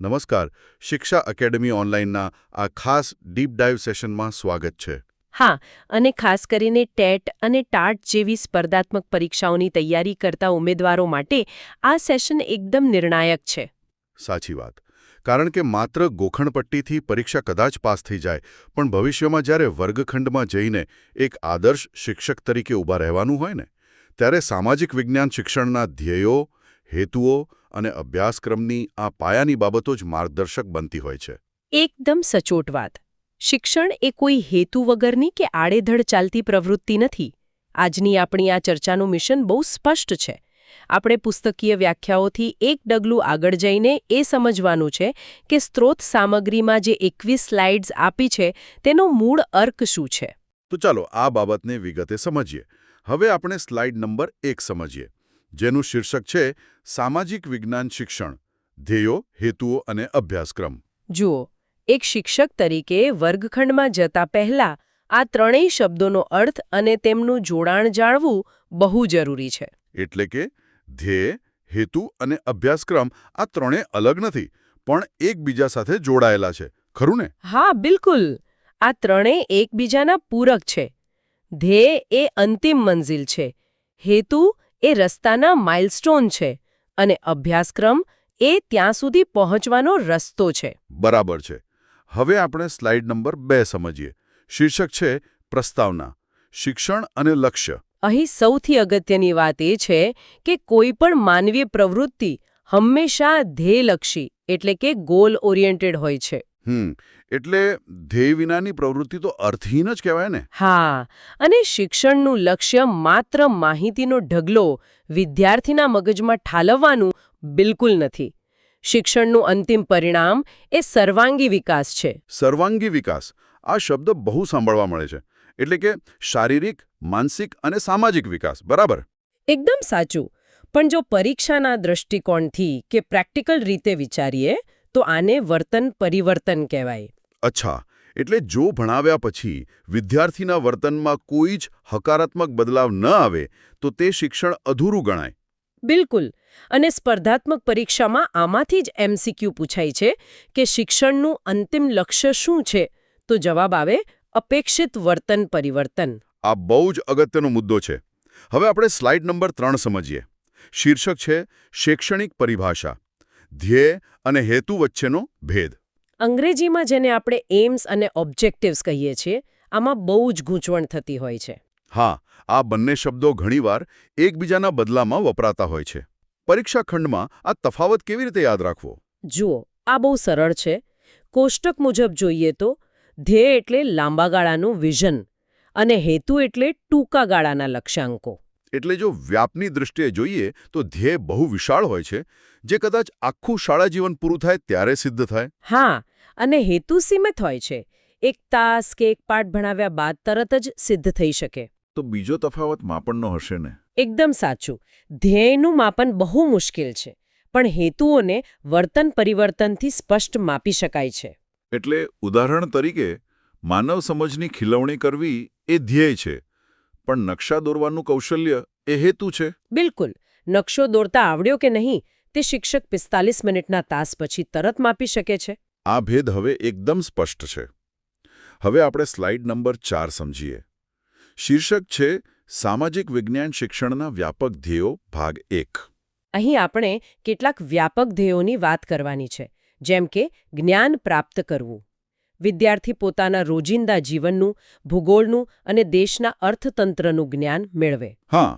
નમસ્કાર. શિક્ષા એકેડમી ઓનલાઈનના આ ખાસ ડીપ ડાઇવ સેશનમાં સ્વાગત છે. હા, અને ખાસ કરીને ટેટ અને ટાટ જેવી સ્પર્ધાત્મક પરીક્ષાઓની તૈયારી કરતા ઉમેદવારો માટે આ સેશન એકદમ નિર્ણાયક છે. સાચી વાત. કારણ કે માત્ર ગોખણપટ્ટીથી પરીક્ષા કદાચ પાસ થઈ જાય, પણ ભવિષ્યમાં જ્યારે વર્ગખંડમાં જઈને એક આદર્શ શિક્ષક તરીકે ઊભા રહેવાનું હોય ને, ત્યારે સામાજિક વિજ્ઞાન શિક્ષણના ધ્યેયો, હેતુઓ અને અભ્યાસક્રમની આ પાયાની બાબતો જ માર્ગદર્શક બનતી હોય છે. એકદમ સચોટ વાત. શિક્ષણ એ કોઈ હેતુ વગરની કે આડેધડ ચાલતી પ્રવૃત્તિ નથી. આજની આપણી આ ચર્ચાનું મિશન બહુ સ્પષ્ટ છે. આપણે પુસ્તકીય વ્યાખ્યાઓથી એક ડગલું આગળ જઈને એ સમજવાનું છે કે સ્ત્રોત સામગ્રીમાં જે 21 સ્લાઇડ્સ આપી છે તેનો મૂળ અર્ક શું છે. તો ચાલો આ બાબતને વિગતે સમજીએ. હવે આપણે સ્લાઇડ નંબર 1 સમજીએ, જેનું શીર્ષક છે સામાજિક વિજ્ઞાન શિક્ષણ, ધ્યેયો, હેતુઓ અને અભ્યાસક્રમ. જુઓ, એક શિક્ષક તરીકે વર્ગખંડમાં જતા પહેલા આ ત્રણેય શબ્દોનો અર્થ અને તેમનું જોડાણ જાણવું બહુ જરૂરી છે. એટલે કે ધ્યેય, હેતુ અને અભ્યાસક્રમ આ ત્રણે અલગ નથી, પણ એકબીજા સાથે જોડાયેલા છે, ખરું ને? હા, બિલકુલ. આ ત્રણેય એકબીજાના પૂરક છે. ધ્યેય એ અંતિમ મંઝિલ છે, હેતુ એ રસ્તાના માઇલસ્ટોન છે, અને અભ્યાસક્રમ એ ત્યાં સુધી પહોંચવાનો રસ્તો છે. બરાબર છે. હવે આપણે સ્લાઇડ નંબર 2 સમજીએ. શીર્ષક છે પ્રસ્તાવના, શિક્ષણ અને લક્ષ્ય. અહીં સૌથી અગત્યની વાત એ છે કે કોઈ પણ માનવીય પ્રવૃત્તિ હંમેશા ધ્યેયલક્ષી એટલે કે ગોલ ઓરિએન્ટેડ હોય છે. એટલે ધ્યેય વિનાની પ્રવૃત્તિ તો અર્થહીન જ કહેવાય ને? હા, અને શિક્ષણનું લક્ષ્ય માત્ર માહિતીનો ઢગલો વિદ્યાર્થીના મગજમાં ઠાલવવાનું બિલકુલ નથી. શિક્ષણનું અંતિમ પરિણામ એ સર્વાંગી વિકાસ છે. સર્વાંગી વિકાસ, આ શબ્દ બહુ સાંભળવા મળે છે. એટલે કે શારીરિક, માનસિક અને સામાજિક વિકાસ, બરાબર? એકદમ સાચું. પણ જો પરીક્ષાના દૃષ્ટિકોણથી કે પ્રેક્ટિકલ રીતે વિચારીએ તો આને વર્તન પરિવર્તન કહેવાય. અચ્છા, એટલે જો ભણાવ્યા પછી વિદ્યાર્થીના વર્તનમાં કોઈ જ હકારાત્મક બદલાવ ન આવે તો તે શિક્ષણ અધૂરું ગણાય. બિલકુલ. અને સ્પર્ધાત્મક પરીક્ષામાં આમાંથી જ MCQ પૂછાય છે કે શિક્ષણનું અંતિમ લક્ષ્ય શું છે? તો જવાબ આવે અપેક્ષિત વર્તન પરિવર્તન. આ બહુ જ અગત્યનો મુદ્દો છે. હવે આપણે સ્લાઇડ નંબર 3 સમજીએ. શીર્ષક છે શૈક્ષણિક પરિભાષા, ધ્યેય અને હેતુ વચ્ચેનો ભેદ. અંગ્રેજીમાં જેને આપણે એમ્સ અને ઓબ્જેક્ટિવ્સ કહીએ છીએ, આમાં બહુ જ ગૂંચવણ થતી હોય છે. હા, આ બંને શબ્દો ઘણીવાર એકબીજાના બદલામાં વપરાતા હોય છે. પરીક્ષા ખંડમાં આ તફાવત કેવી રીતે યાદ રાખવો? જુઓ, આ બહુ સરળ છે. કોષ્ટક મુજબ જોઈએ તો ધ્યેય એટલે લાંબા ગાળાનું વિઝન અને હેતુ એટલે ટૂંકા ગાળાના લક્ષ્યાંકો. એટલે જો વ્યાપની દૃષ્ટિએ જોઈએ તો ધ્યેય બહુ વિશાળ હોય છે, જે કદાચ આખું શાળા જીવન પૂરું થાય ત્યારે સિદ્ધ થાય. હા, અને હેતુ સીમિત હોય છે. એક તાસ કે એક પાઠ ભણાવ્યા બાદ તરત જ સિદ્ધ થઈ શકે. તો બીજો તફાવત માપનનો હશે ને? એકદમ સાચું. ધ્યેયનું માપન બહુ મુશ્કેલ છે, પણ હેતુઓને વર્તન પરિવર્તનથી સ્પષ્ટ માપી શકાય છે. એટલે ઉદાહરણ તરીકે માનવ સમજની ખીલવણી કરવી એ ધ્યેય છે, પણ નકશા દોરવાનું કૌશલ્ય એ હેતુ છે. બિલકુલ. નકશો દોરતા આવડ્યો કે નહીં તે શિક્ષક 45 મિનિટના તાસ પછી તરત માપી શકે છે. આ ભેદ હવે એકદમ સ્પષ્ટ છે. હવે આપણે સ્લાઇડ નંબર 4 સમજીએ. શીર્ષક છે સામાજિક વિજ્ઞાન શિક્ષણના વ્યાપક ધ્યેયો ભાગ 1. અહીં આપણે કેટલાક વ્યાપક ધ્યેયોની વાત કરવાની છે, જેમ કે જ્ઞાન પ્રાપ્ત કરવું. વિદ્યાર્થી પોતાના રોજિંદા જીવનનું, ભૂગોળનું અને દેશના અર્થતંત્રનું જ્ઞાન મેળવે. હા,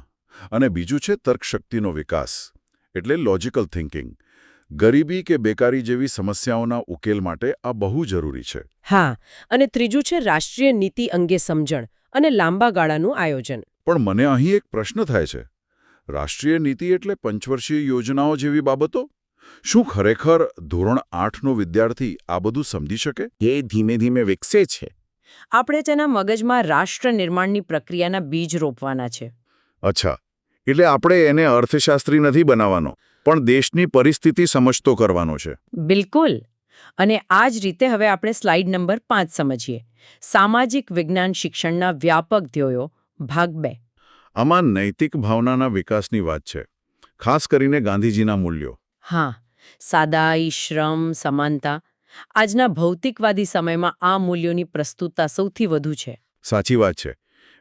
અને બીજું છે તર્કશક્તિનો વિકાસ, એટલે લોજિકલ થિંકિંગ. ગરીબી કે બેકારી જેવી સમસ્યાઓના ઉકેલ માટે આ બહુ જરૂરી છે. હા, અને ત્રીજું છે રાષ્ટ્રીય નીતિ અંગે સમજણ અને લાંબા ગાળાનું આયોજન. પણ મને અહીં એક પ્રશ્ન થાય છે. રાષ્ટ્રીય નીતિ એટલે પંચવર્ષીય યોજનાઓ જેવી બાબતો? શું ખરેખર ધોરણ 8નો વિદ્યાર્થી આ બધું સમજી શકે? એ ધીમે ધીમે વિકસે છે. આપણે તેના મગજમાં રાષ્ટ્ર નિર્માણની પ્રક્રિયાના બીજ રોપવાના છે. અચ્છા, એટલે આપણે એને અર્થશાસ્ત્રી નથી બનાવવાનો, પણ દેશની પરિસ્થિતિ સમજતો કરવાનો છે. બિલકુલ. અને આ જ રીતે હવે આપણે સ્લાઇડ નંબર 5 સમજીએ. સામાજિક વિજ્ઞાન શિક્ષણના વ્યાપક ધ્યેયો ભાગ 2. આમાં નૈતિક ભાવનાના વિકાસની વાત છે, ખાસ કરીને ગાંધીજીના મૂલ્યો. હા, સાદાઈ, શ્રમ, સમાનતા. આજના ભૌતિકવાદી સમયમાં આ મૂલ્યોની પ્રસ્તુતતા સૌથી વધુ છે. સાચી વાત છે.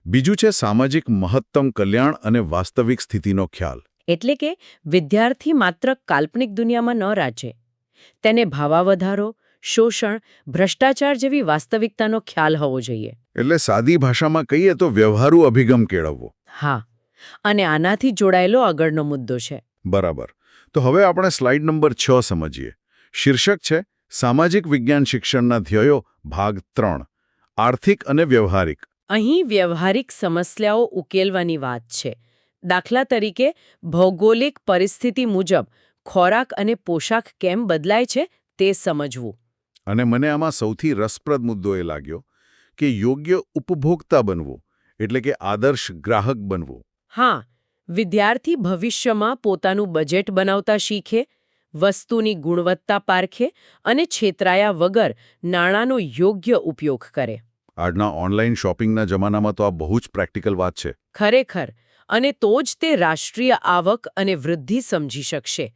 બીજું છે સામાજિક મહત્તમ કલ્યાણ અને વાસ્તવિક સ્થિતિનો ખ્યાલ. એટલે કે વિદ્યાર્થી માત્ર કાલ્પનિક દુનિયામાં ન રાચે. તેને ભાવાવધારો, શોષણ, ભ્રષ્ટાચાર જેવી વાસ્તવિકતાનો ખ્યાલ હોવો જોઈએ. એટલે સાદી ભાષામાં કહીએ તો વ્યવહારુ અભિગમ કેળવવો. હા, અને આનાથી જોડાયેલો આગળનો મુદ્દો છે. બરાબર. તો હવે આપણે સ્લાઇડ નંબર 6 સમજીએ. શીર્ષક છે સામાજિક વિજ્ઞાન શિક્ષણના ધ્યેયો ભાગ 3 આર્થિક અને વ્યવહારિક. અહીં વ્યવહારિક સમસ્યાઓ ઉકેલવાની વાત છે. દાખલા તરીકે ભૌગોલિક પરિસ્થિતિ મુજબ ખોરાક અને પોશાક કેમ બદલાય છે તે સમજવું. અને મને આમાં સૌથી રસપ્રદ મુદ્દો એ લાગ્યો કે યોગ્ય ઉપભોક્તા બનવું એટલે કે આદર્શ ગ્રાહક બનવું. હા, વિદ્યાર્થી ભવિષ્યમાં પોતાનું બજેટ બનાવતા શીખે, વસ્તુની ગુણવત્તા પારખે અને છેતરાયા વગર નાણાંનો યોગ્ય ઉપયોગ કરે. આજના ઓનલાઈન શોપિંગના જમાનામાં તો આ બહુ જ પ્રેક્ટિકલ વાત છે. ખરેખર. અને તો જ તે રાષ્ટ્રીય આવક અને વૃદ્ધિ સમજી શકશે.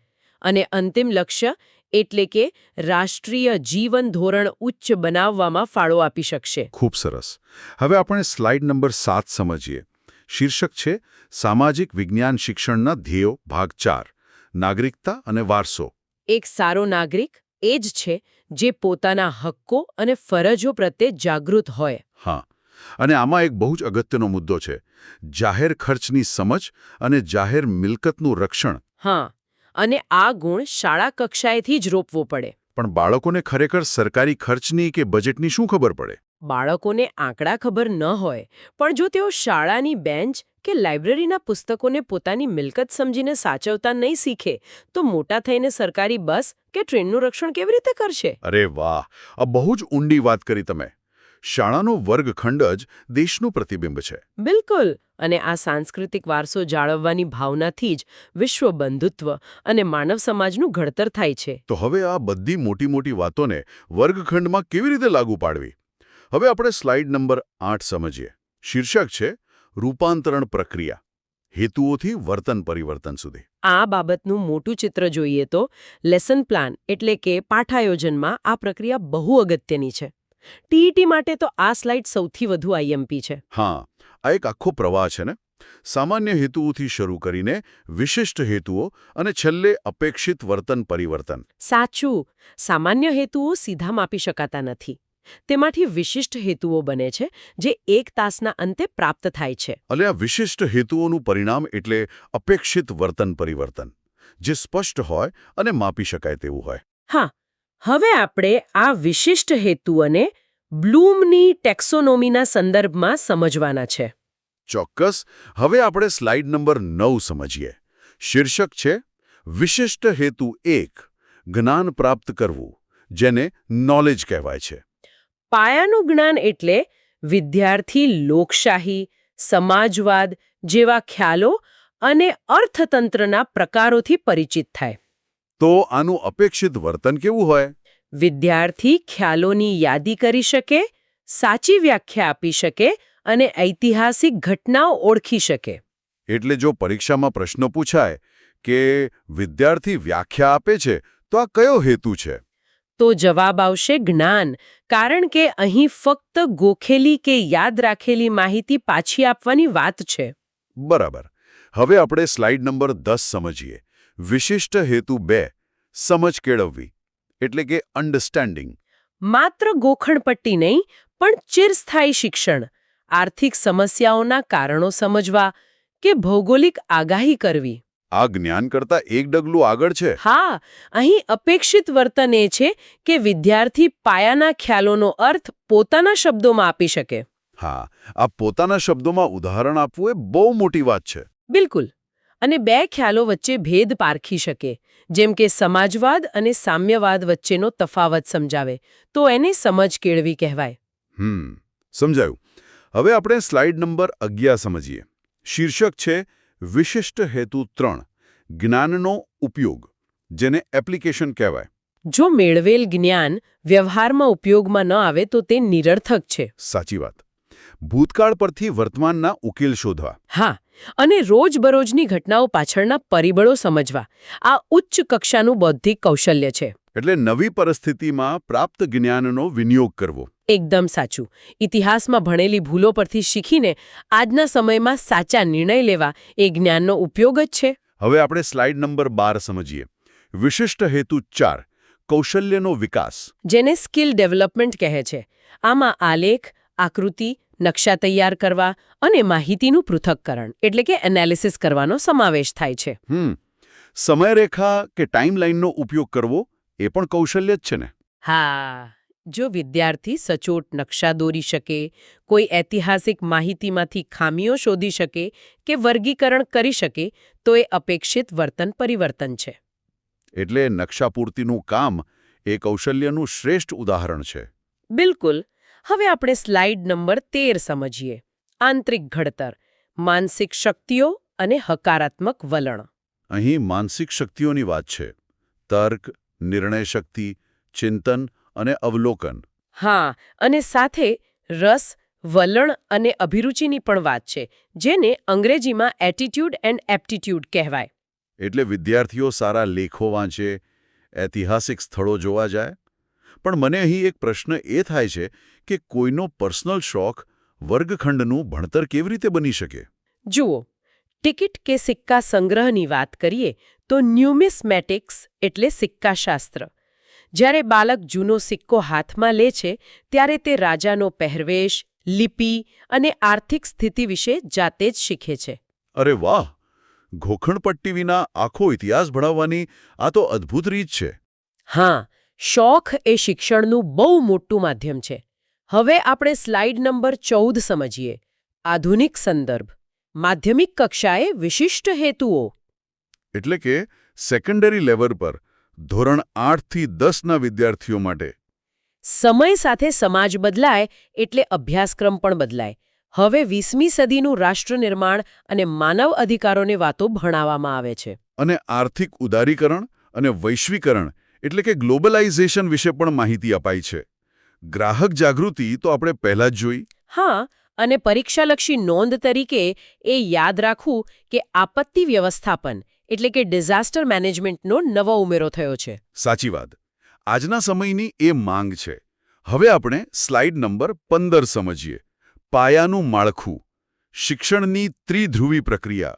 અને અંતિમ લક્ષ્ય એટલે કે રાષ્ટ્રીય જીવન ધોરણ ઉચ્ચ બનાવવામાં ફાળો આપી શકશે. ખૂબ સરસ. હવે આપણે સ્લાઇડ નંબર 7 સમજીએ. શીર્ષક છે સામાજિક વિજ્ઞાન શિક્ષણના ધ્યેયો ભાગ 4 નાગરિકતા અને વારસો. એક સારો નાગરિક એ જ છે જે પોતાના હક્કો અને ફરજો પ્રત્યે જાગૃત હોય. હા, અને આમાં એક બહુ જ અગત્યનો મુદ્દો છે જાહેર ખર્ચની સમજ અને જાહેર મિલકતનું રક્ષણ. હા, અને આ ગુણ શાળા કક્ષાએથી જ રોપવો પડે. પણ બાળકોને ખરેખર સરકારી ખર્ચની કે બજેટની શું ખબર પડે? બાળકોને આંકડા ખબર ન હોય, પણ જો તેઓ શાળાની બેન્ચ કે લાઇબ્રેરીના પુસ્તકોને પોતાની મિલકત સમજીને સાચવતા નહીં શીખે, તો મોટા થઈને સરકારી બસ કે ટ્રેનનું રક્ષણ કેવી રીતે કરશે? અરે વાહ, આ બહુ જ ઊંડી વાત કરી તમે. શાળાનો વર્ગખંડ જ દેશનું પ્રતિબિંબ છે. બિલકુલ. અને આ સાંસ્કૃતિક વારસો જાળવવાની ભાવનાથી જ વિશ્વ બંધુત્વ અને માનવ સમાજનું ઘડતર થાય છે. તો હવે આ બધી મોટી મોટી વાતોને વર્ગખંડમાં કેવી રીતે લાગુ પાડવી? હવે આપણે સ્લાઇડ નંબર 8 સમજીએ. શીર્ષક છે રૂપાંતરણ પ્રક્રિયા હેતુઓથી વર્તન પરિવર્તન સુધી. આ બાબતનું મોટું ચિત્ર જોઈએ તો લેસન પ્લાન એટલે કે પાઠાયોજનમાં આ પ્રક્રિયા બહુ અગત્યની છે. ટીઈટી માટે તો આ સ્લાઇડ સૌથી વધુ આઈએમપી છે. હા, આ એક આખો પ્રવાહ છે ને. સામાન્ય હેતુઓથી શરૂ કરીને વિશિષ્ટ હેતુઓ અને છેલ્લે અપેક્ષિત વર્તન પરિવર્તન. સાચું. સામાન્ય હેતુઓ સીધા માપી શકાતા નથી. તેમાંથી વિશિષ્ટ હેતુઓ બને છે જે એક તાસના અંતે પ્રાપ્ત થાય છે. અને આ વિશિષ્ટ હેતુઓનું પરિણામ એટલે અપેક્ષિત વર્તન પરિવર્તન જે સ્પષ્ટ હોય અને માપી શકાય તેવું હોય. હા, હવે આપણે આ વિશિષ્ટ હેતુઓને બ્લૂમની ટેક્સોનોમીના સંદર્ભમાં સમજવાના છે. ચોક્કસ. હવે આપણે સ્લાઇડ નંબર 9 સમજીએ. શીર્ષક છે વિશિષ્ટ હેતુ 1 જ્ઞાન પ્રાપ્ત કરવું, જેને નોલેજ કહેવાય છે. પાયાનું જ્ઞાન એટલે વિદ્યાર્થી લોકશાહી, સમાજવાદ જેવા ખ્યાલો અને અર્થતંત્રના પ્રકારોથી પરિચિત થાય. તો આનું અપેક્ષિત વર્તન કેવું હોય? વિદ્યાર્થી ખ્યાલોની યાદી કરી શકે, સાચી વ્યાખ્યા આપી શકે અને ઐતિહાસિક ઘટનાઓ ઓળખી શકે. એટલે જો પરીક્ષામાં પ્રશ્ન પૂછાય કે વિદ્યાર્થી વ્યાખ્યા આપે છે તો આ કયો હેતુ છે? તો જવાબ આવશે જ્ઞાન, કારણ કે અહીં ફક્ત ગોખેલી કે યાદ રાખેલી માહિતી પાછી આપવાની વાત છે. બરાબર. હવે આપણે સ્લાઇડ નંબર 10 સમજીએ. વિશિષ્ટ હેતુ 2 સમજ કેળવવી એટલે કે અન્ડરસ્ટેન્ડિંગ. માત્ર ગોખણપટ્ટી નહીં, પણ ચિરસ્થાયી શિક્ષણ. આર્થિક સમસ્યાઓના કારણો સમજવા કે ભૌગોલિક આગાહી કરવી. આ જ્ઞાન કરતાં એક ડગલું આગળ છે. હા, અહીં અપેક્ષિત વર્તન એ છે કે વિદ્યાર્થી પાયાના ખ્યાલોનો અર્થ પોતાના શબ્દોમાં આપી શકે. હા, આ પોતાના શબ્દોમાં ઉદાહરણ આપવું એ બહુ મોટી વાત છે. બિલકુલ. અને બે ખ્યાલો વચ્ચે ભેદ પારખી શકે, જેમ કે સમાજવાદ અને સામ્યવાદ વચ્ચેનો તફાવત સમજાવે, તો એને સમજ કેળવી કહેવાય. સમજાયું. હવે આપણે સ્લાઇડ નંબર 11 સમજીએ. શીર્ષક છે વિશિષ્ટ હેતુ 3 જ્ઞાનનો ઉપયોગ, જેને એપ્લિકેશન કહેવાય. જો મેળવેલ જ્ઞાન વ્યવહારમાં ઉપયોગમાં ન આવે તો તે નિરર્થક છે. સાચી વાત. ભૂતકાળ પરથી વર્તમાનના ઉકેલ શોધવા. હા, અને રોજબરોજની ઘટનાઓ પાછળના પરિબળો સમજવા આ ઉચ્ચ કક્ષાનું બૌદ્ધિક કૌશલ્ય છે. એટલે નવી પરિસ્થિતિમાં પ્રાપ્ત જ્ઞાનનો વિનિયોગ કરવો. એકદમ સાચું. ઇતિહાસમાં ભણેલી ભૂલો પરથી શીખીને આજના સમયમાં સાચા નિર્ણય લેવા એ જ્ઞાનનો ઉપયોગ જ છે. હવે આપણે સ્લાઇડ નંબર 12 સમજીએ. વિશિષ્ટ હેતુ 4 કૌશલ્યનો વિકાસ. જેને સ્કિલ ડેવલપમેન્ટ કહે છે. આમાં આલેખ, આકૃતિ, નકશા તૈયાર કરવા અને માહિતીનું પૃથક્કરણ એટલે કે એનાલિસિસ કરવાનો સમાવેશ થાય છે. સમયરેખા કે ટાઈમલાઈનનો ઉપયોગ કરવો એ પણ કૌશલ્ય જ છે ને? હા, જો વિદ્યાર્થી સચોટ નકશા દોરી શકે, કોઈ ઐતિહાસિક માહિતીમાંથી ખામીઓ શોધી શકે કે વર્ગીકરણ કરી શકે તો એ અપેક્ષિત વર્તન પરિવર્તન છે. એટલે નકશાપૂર્તિનું કામ એ કૌશલ્યનું શ્રેષ્ઠ ઉદાહરણ છે. બિલકુલ. હવે આપણે સ્લાઇડ નંબર 13 સમજીએ. આંતરિક ઘડતર, માનસિક શક્તિઓ અને હકારાત્મક વલણ. અહીં માનસિક શક્તિઓની વાત છે. તર્ક, નિર્ણય શક્તિ, ચિંતન અને અવલોકન. હા, અને સાથે રસ, વલણ અને અભિરુચિની પણ વાત છે, જેને અંગ્રેજીમાં એટીટ્યુડ એન્ડ એપ્ટિટ્યુડ કહેવાય. એટલે વિદ્યાર્થીઓ સારા લેખો વાંચે, ઐતિહાસિક સ્થળો જોવા જાય. પણ મને અહીં એક પ્રશ્ન એ થાય છે કે કોઈનો પર્સનલ શોખ વર્ગખંડનું ભણતર કેવી રીતે બની શકે? જુઓ, ટિકિટ કે સિક્કા સંગ્રહની વાત કરીએ તો ન્યુમિસ્મેટિક્સ એટલે સિક્કાશાસ્ત્ર. જ્યારે બાળક જૂનો સિક્કો હાથમાં લે છે ત્યારે તે રાજાનો પહેરવેશ, લિપિ અને આર્થિક સ્થિતિ વિશે જાતે જ શીખે છે. અરે વાહ! ગોખણપટ્ટી વિના આખો ઇતિહાસ ભણાવવાની આ તો અદ્ભુત રીત છે. હા, શોખ એ શિક્ષણનું બહુ મોટું માધ્યમ છે. હવે આપણે સ્લાઇડ નંબર 14 સમજીએ. આધુનિક સંદર્ભ, માધ્યમિક કક્ષાએ વિશિષ્ટ હેતુઓ. એટલે કે સેકન્ડરી લેવલ પર ધોરણ 8 થી 10ના વિદ્યાર્થીઓ માટે. સમય સાથે સમાજ બદલાય એટલે અભ્યાસક્રમ પણ બદલાય. હવે 20મી સદીનું રાષ્ટ્ર નિર્માણ અને માનવ અધિકારોની વાતો ભણાવવામાં આવે છે. અને આર્થિક ઉદારીકરણ અને વૈશ્વિકરણ એટલે કે ગ્લોબલાઇઝેશન વિશે પણ માહિતી અપાઈ છે. ગ્રાહક જાગૃતિ તો આપણે પહેલા જ જોઈ. હા, અને પરીક્ષાલક્ષી નોંધ તરીકે એ યાદ રાખવું કે આપત્તિ વ્યવસ્થાપન એટલે કે ડિઝાસ્ટર મેનેજમેન્ટનો નવો ઉમેરો થયો છે. સાચી વાત. આજના સમયની એ માંગ છે. હવે આપણે સ્લાઇડ નંબર 15 સમજીએ. પાયાનું માળખું, શિક્ષણની ત્રિધ્રુવી પ્રક્રિયા.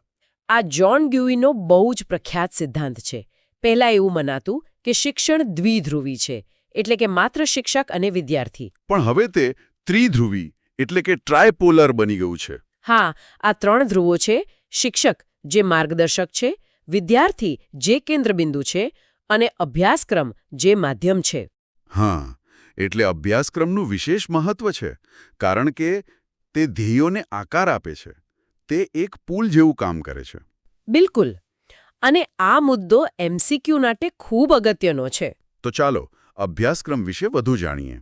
આ જ્હોન ડ્યુઈનો બહુ જ પ્રખ્યાત સિદ્ધાંત છે. પહેલા એવું મનાતું કે શિક્ષણ દ્વિધ્રુવી છે, એટલે કે માત્ર શિક્ષક અને વિદ્યાર્થી. પણ હવે તે ત્રિધ્રુવી એટલે કે ટ્રાયપોલર બની ગયું છે. હા, આ 3 ધ્રુવો છે. શિક્ષક જે માર્ગદર્શક છે, વિદ્યાર્થી જે કેન્દ્રબિંદુ છે અને અભ્યાસક્રમ જે માધ્યમ છે. હા, એટલે અભ્યાસક્રમનું વિશેષ મહત્વ છે, કારણ કે તે ધ્યેયોને આકાર આપે છે. તે એક પુલ જેવું કામ કરે છે. બિલકુલ. અને આ મુદ્દો MCQ માટે ખૂબ અગત્યનો છે. તો ચાલો અભ્યાસક્રમ વિશે વધુ જાણીએ.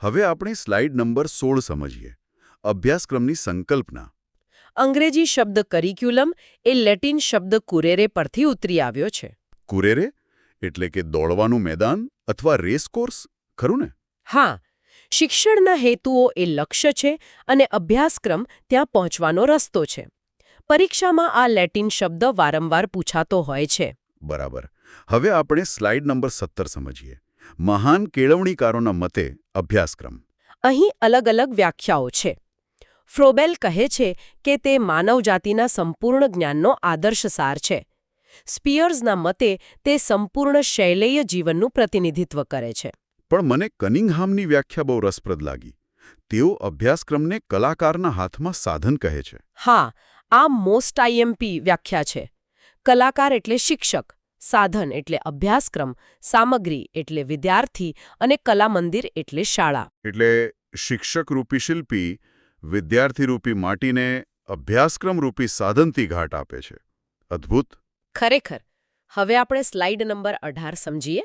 હવે આપણે સ્લાઇડ નંબર 16 સમજીએ. અભ્યાસક્રમની સંકલ્પના. અંગ્રેજી શબ્દ કરિક્યુલમ એ લેટિન શબ્દ કુરેરે પરથી ઉતરી આવ્યો છે. કુરેરે એટલે કે દોડવાનું મેદાન અથવા રેસ કોર્સ, ખરું ને? હા, શિક્ષણના હેતુઓ એ લક્ષ્ય છે અને અભ્યાસક્રમ ત્યાં પહોંચવાનો રસ્તો છે. પરીક્ષામાં આ લેટિન શબ્દ વારંવાર પૂછાતો હોય છે. બરાબર. હવે આપણે સ્લાઇડ નંબર 17 સમજીએ. મહાન કેળવણીકારોના મતે અભ્યાસક્રમ. અહીં અલગ અલગ વ્યાખ્યાઓ છે. ફ્રોબેલ કહે છે કે તે માનવજાતિના સંપૂર્ણ જ્ઞાનનો આદર્શ સાર છે. સ્પિયર્સના મતે તે સંપૂર્ણ શૈલેય જીવનનું પ્રતિનિધિત્વ કરે છે. પણ મને કનિંગહામની વ્યાખ્યા બહુ રસપ્રદ લાગી. તેઓ અભ્યાસક્રમને કલાકારના હાથમાં સાધન કહે છે. હા, આ મોસ્ટ IMP વ્યાખ્યા છે. કલાકાર એટલે શિક્ષક, સાધન એટલે અભ્યાસક્રમ, સામગ્રી એટલે વિદ્યાર્થી અને કલા મંદિર એટલે શાળા. એટલે શિક્ષકરૂપી શિલ્પી વિદ્યાર્થીરૂપી માટીને અભ્યાસક્રમરૂપી સાધનથી ઘાટ આપે છે. અદ્ભુત. ખરેખર. હવે આપણે સ્લાઇડ નંબર 18 સમજીએ.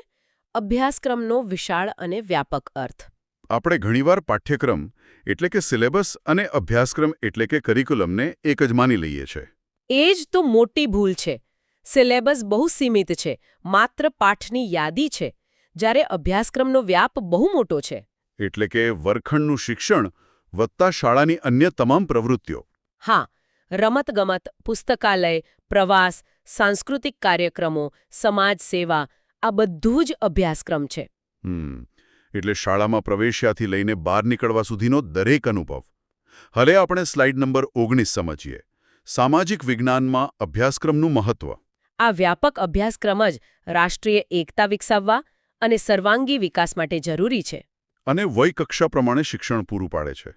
અભ્યાસક્રમનો વિશાળ અને વ્યાપક અર્થ. આપણે ઘણીવાર પાઠ્યક્રમ એટલે કે સિલેબસ અને અભ્યાસક્રમ એટલે કે કરિક્યુલમને એક જ માની લઈએ છે. એ જ તો મોટી ભૂલ છે. સિલેબસ બહુ સીમિત છે, માત્ર પાઠની યાદી છે, જ્યારે અભ્યાસક્રમનો વ્યાપ બહુ મોટો છે. એટલે કે વર્ગખંડનું શિક્ષણ વત્તા શાળાની અન્ય તમામ પ્રવૃત્તિઓ. હા, રમતગમત, પુસ્તકાલય, પ્રવાસ, સાંસ્કૃતિક કાર્યક્રમો, સમાજ સેવા આ બધું જ અભ્યાસક્રમ છે. એટલે શાળામાં પ્રવેશ્યાથી લઈને બહાર નીકળવા સુધીનો દરેક અનુભવ. હવે આપણે સ્લાઇડ નંબર 19 સમજીએ. સામાજિક વિજ્ઞાનમાં અભ્યાસક્રમનું મહત્વ. આ વ્યાપક અભ્યાસક્રમ જ રાષ્ટ્રીય એકતા વિકસાવવા અને સર્વાંગી વિકાસ માટે જરૂરી છે. અને વય કક્ષા પ્રમાણે શિક્ષણ પૂરું પાડે છે.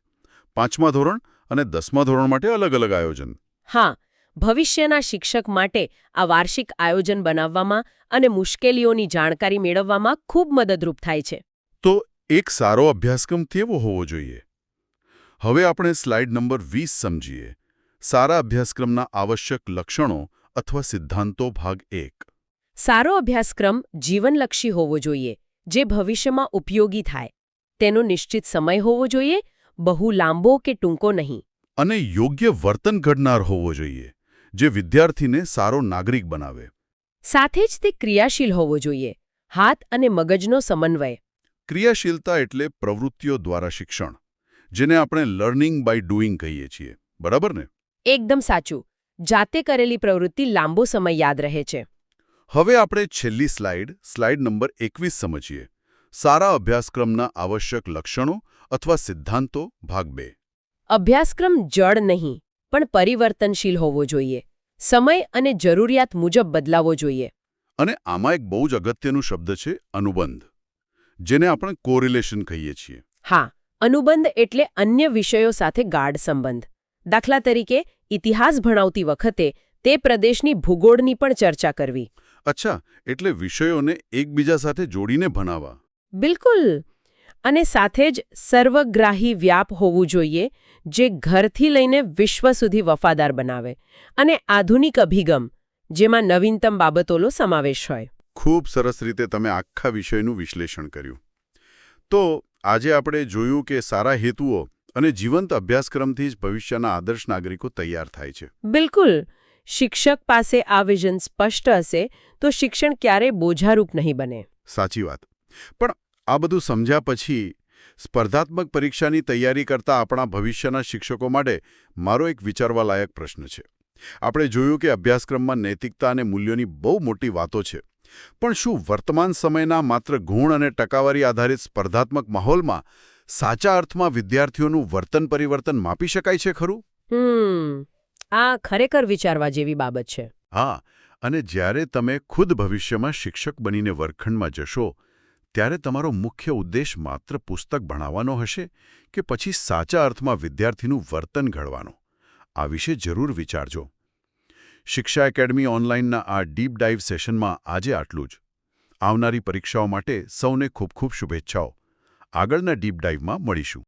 5મા ધોરણ અને 10મા ધોરણ માટે અલગ અલગ આયોજન. હા, ભવિષ્યના શિક્ષક માટે આ વાર્ષિક આયોજન બનાવવામાં અને મુશ્કેલીઓની જાણકારી મેળવવામાં ખૂબ મદદરૂપ થાય છે. તો એક સારો અભ્યાસક્રમ કેવો હોવો જોઈએ? હવે આપણે સ્લાઇડ નંબર 20 સમજીએ. સારા અભ્યાસક્રમના આવશ્યક લક્ષણો અથવા સિદ્ધાંતો ભાગ 1. સારો અભ્યાસક્રમ જીવનલક્ષી હોવો જોઈએ, જે ભવિષ્યમાં ઉપયોગી થાય. તેનો નિશ્ચિત સમય હોવો જોઈએ, બહુ લાંબો કે ટૂંકો નહીં. અને યોગ્ય વર્તન ઘડનાર હોવો જોઈએ, જે વિદ્યાર્થીને સારો નાગરિક બનાવે. સાથે જ તે ક્રિયાશીલ હોવો જોઈએ, હાથ અને મગજનો સમન્વય. ક્રિયાશીલતા એટલે પ્રવૃત્તિઓ દ્વારા શિક્ષણ, જેને આપણે લર્નિંગ બાય ડુઈંગ કહીએ છીએ. બરાબર ને? એકદમ સાચું. જાતે કરેલી પ્રવૃત્તિ લાંબો સમય યાદ રહે છે. હવે આપણે છેલ્લી સ્લાઇડ નંબર 21 સમજીએ. સારા અભ્યાસક્રમના આવશ્યક લક્ષણો અથવા સિદ્ધાંતો ભાગ 2. અભ્યાસક્રમ જડ નહીં, પણ પરિવર્તનશીલ હોવો જોઈએ. સમય અને જરૂરિયાત મુજબ બદલાવો જોઈએ. અને આમાં એક બહુ જ અગત્યનું શબ્દ છે અનુબંધ, જેને આપણે કોરિલેશન કહીએ છીએ. હા, અનુબંધ એટલે અન્ય વિષયો સાથે ગાઢ સંબંધ. દાખલા તરીકે, ઇતિહાસ ભણાવતી વખતે તે પ્રદેશની ભૂગોળની પણ ચર્ચા કરવી. અચ્છા, એટલે વિષયોને એકબીજા સાથે જોડીને ભણાવવા. બિલકુલ. અને સાથે જ સર્વગ્રાહી વ્યાપ હોવું જોઈએ, જે ઘરથી લઈને વિશ્વ સુધી વફાદાર બનાવે. અને આધુનિક અભિગમ, જેમાં નવીનતમ બાબતોનો સમાવેશ હોય. ખૂબ સરસ રીતે તમે આખા વિષયનું વિશ્લેષણ કર્યું. તો આજે આપણે જોયું કે સારા હેતુઓ અને જીવંત અભ્યાસક્રમથી જ ભવિષ્યના આદર્શ નાગરિકો તૈયાર થાય છે. બિલકુલ. શિક્ષક પાસે આ વિઝન સ્પષ્ટ હશે તો શિક્ષણ ક્યારેય બોજારૂપ નહીં બને. સાચી વાત. પણ આ બધું સમજ્યા પછી સ્પર્ધાત્મક પરીક્ષાની તૈયારી કરતા આપણા ભવિષ્યના શિક્ષકો માટે મારો એક વિચારવાલાયક પ્રશ્ન છે. આપણે જોયું કે અભ્યાસક્રમમાં નૈતિકતા અને મૂલ્યોની બહુ મોટી વાતો છે. પણ શું વર્તમાન સમયના માત્ર ગુણ અને ટકાવારી આધારિત સ્પર્ધાત્મક માહોલમાં સાચા અર્થમાં વિદ્યાર્થીઓનું વર્તન પરિવર્તન માપી શકાય છે ખરું? આ ખરેખર વિચારવા જેવી બાબત છે. હા, અને જ્યારે તમે ખુદ ભવિષ્યમાં શિક્ષક બનીને વર્ગખંડમાં જશો, ત્યારે તમારો મુખ્ય ઉદ્દેશ માત્ર પુસ્તક ભણાવવાનો હશે કે પછી સાચા અર્થમાં વિદ્યાર્થીનું વર્તન ઘડવાનો? આ વિશે જરૂર વિચારજો. શિક્ષા એકેડમી ઓનલાઈનના આ ડીપ ડાઇવ સેશનમાં આજે આટલું જ. આવનારી પરીક્ષાઓ માટે સૌને ખૂબ ખૂબ શુભેચ્છાઓ. આગળના ડીપ ડાઇવમાં મળીશું.